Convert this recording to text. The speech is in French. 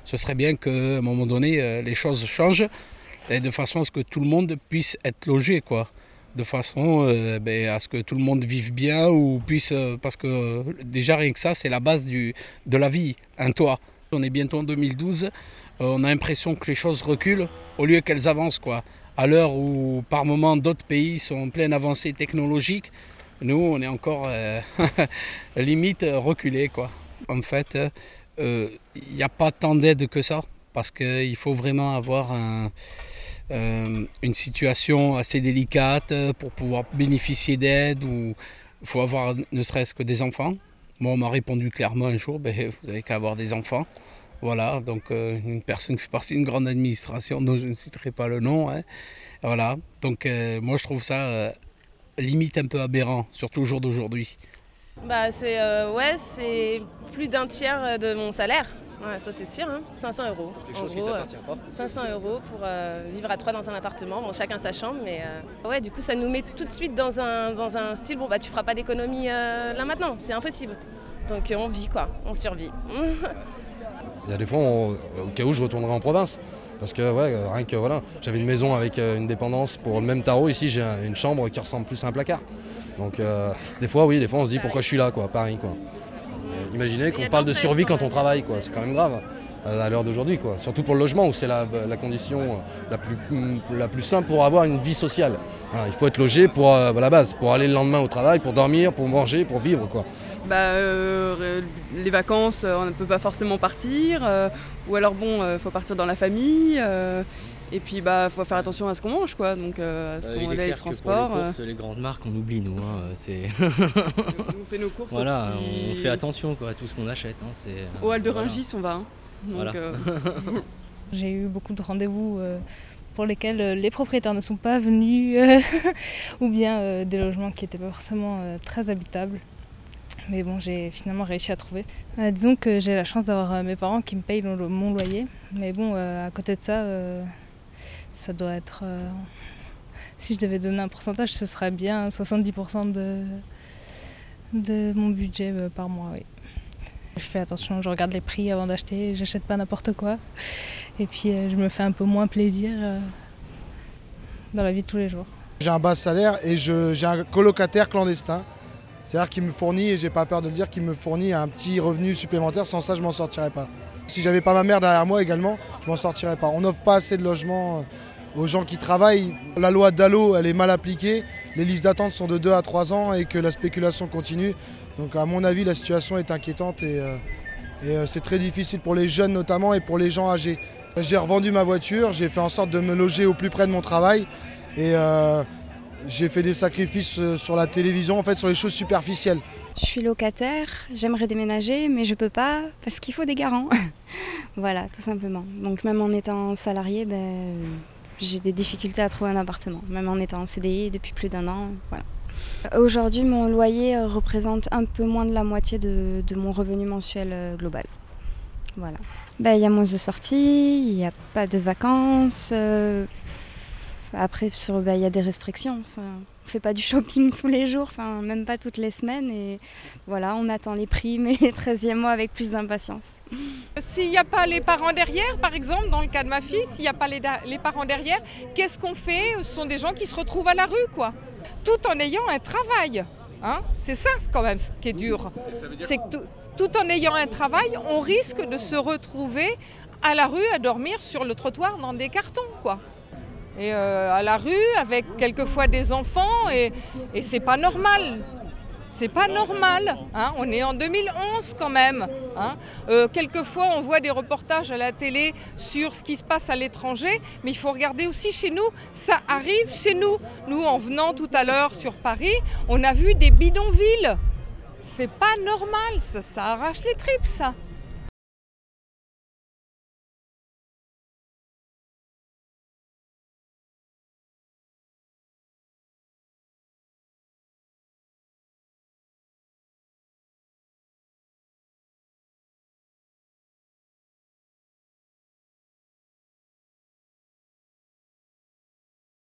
Ce serait bien qu'à un moment donné, les choses changent et de façon à ce que tout le monde puisse être logé, quoi. De façon à ce que tout le monde vive bien ou puisse... parce que déjà rien que ça, c'est la base de la vie, un toit. On est bientôt en 2012, on a l'impression que les choses reculent au lieu qu'elles avancent, quoi. À l'heure où par moment d'autres pays sont en pleine avancée technologique, nous on est encore limite reculés, quoi. En fait, il n'y a pas tant d'aide que ça, parce qu'il faut vraiment avoir une situation assez délicate pour pouvoir bénéficier d'aide, ou il faut avoir ne serait-ce que des enfants. Moi, on m'a répondu clairement un jour, vous n'avez qu'à avoir des enfants. Voilà, donc une personne qui fait partie d'une grande administration dont je ne citerai pas le nom. Hein. Voilà, donc moi je trouve ça limite un peu aberrant, surtout au jour d'aujourd'hui. C'est plus d'un tiers de mon salaire. Ouais, ça c'est sûr, hein. 500 €. Quelque chose qui ne t'appartient pas. 500 € pour vivre à 3 dans un appartement, bon, chacun sa chambre, mais du coup ça nous met tout de suite dans un style, tu feras pas d'économie là maintenant, c'est impossible. Donc on vit quoi, on survit. Il y a des fois, au cas où je retournerai en province, parce que rien que voilà, j'avais une maison avec une dépendance pour le même tarot, ici j'ai une chambre qui ressemble plus à un placard. Donc des fois on se dit pourquoi je suis là, quoi, Paris, quoi. Imaginez qu'on parle de survie quand on travaille, quoi. C'est quand même grave à l'heure d'aujourd'hui, quoi. Surtout pour le logement où c'est la condition la plus simple pour avoir une vie sociale. Voilà, il faut être logé pour la base, pour aller le lendemain au travail, pour dormir, pour manger, pour vivre, quoi. Les vacances, on ne peut pas forcément partir, ou alors faut partir dans la famille. Et puis faut faire attention à ce qu'on mange, quoi. Donc à ce qu'on les transports. Pour les courses, les grandes marques, on oublie nous. Hein, on fait nos courses. Voilà, on fait attention, quoi, à tout ce qu'on achète. Hein, au Hall de Rungis, on va. Hein. Donc, voilà. J'ai eu beaucoup de rendez-vous pour lesquels les propriétaires ne sont pas venus, ou bien des logements qui n'étaient pas forcément très habitables. Mais bon, j'ai finalement réussi à trouver. Disons que j'ai la chance d'avoir mes parents qui me payent mon loyer. Mais bon, à côté de ça, ça doit être... si je devais donner un pourcentage, ce serait bien 70% de mon budget par mois, oui. Je fais attention, je regarde les prix avant d'acheter, j'achète pas n'importe quoi. Et puis je me fais un peu moins plaisir dans la vie de tous les jours. J'ai un bas salaire et j'ai un colocataire clandestin. C'est-à-dire qu'il me fournit, et j'ai pas peur de le dire, qu'il me fournit un petit revenu supplémentaire. Sans ça, je m'en sortirais pas. Si j'avais pas ma mère derrière moi également, je m'en sortirais pas. On n'offre pas assez de logements aux gens qui travaillent. La loi DALO, elle est mal appliquée. Les listes d'attente sont de 2 à 3 ans et que la spéculation continue. Donc à mon avis, la situation est inquiétante et c'est très difficile pour les jeunes notamment et pour les gens âgés. J'ai revendu ma voiture, j'ai fait en sorte de me loger au plus près de mon travail et j'ai fait des sacrifices sur la télévision, en fait sur les choses superficielles. Je suis locataire, j'aimerais déménager mais je peux pas parce qu'il faut des garants. Voilà, tout simplement. Donc même en étant salarié, j'ai des difficultés à trouver un appartement. Même en étant en CDI depuis plus d'1 an, voilà. Aujourd'hui, mon loyer représente un peu moins de la moitié de mon revenu mensuel global. Voilà. Il y a moins de sorties, il n'y a pas de vacances. Après, il y a des restrictions. On ne fait pas du shopping tous les jours, même pas toutes les semaines. Et voilà, on attend les primes et les 13e mois avec plus d'impatience. S'il n'y a pas les parents derrière, par exemple, dans le cas de ma fille, s'il n'y a pas les parents derrière, qu'est-ce qu'on fait? Ce sont des gens qui se retrouvent à la rue, quoi. Tout en ayant un travail. Hein, c'est ça quand même ce qui est dur. C'est que tout en ayant un travail, on risque de se retrouver à la rue à dormir sur le trottoir dans des cartons, quoi. Et à la rue avec quelquefois des enfants et c'est pas normal. C'est pas normal, hein. On est en 2011 quand même. Hein. Quelquefois, on voit des reportages à la télé sur ce qui se passe à l'étranger, mais il faut regarder aussi chez nous. Ça arrive chez nous. Nous, en venant tout à l'heure sur Paris, on a vu des bidonvilles. C'est pas normal, ça arrache les tripes, ça.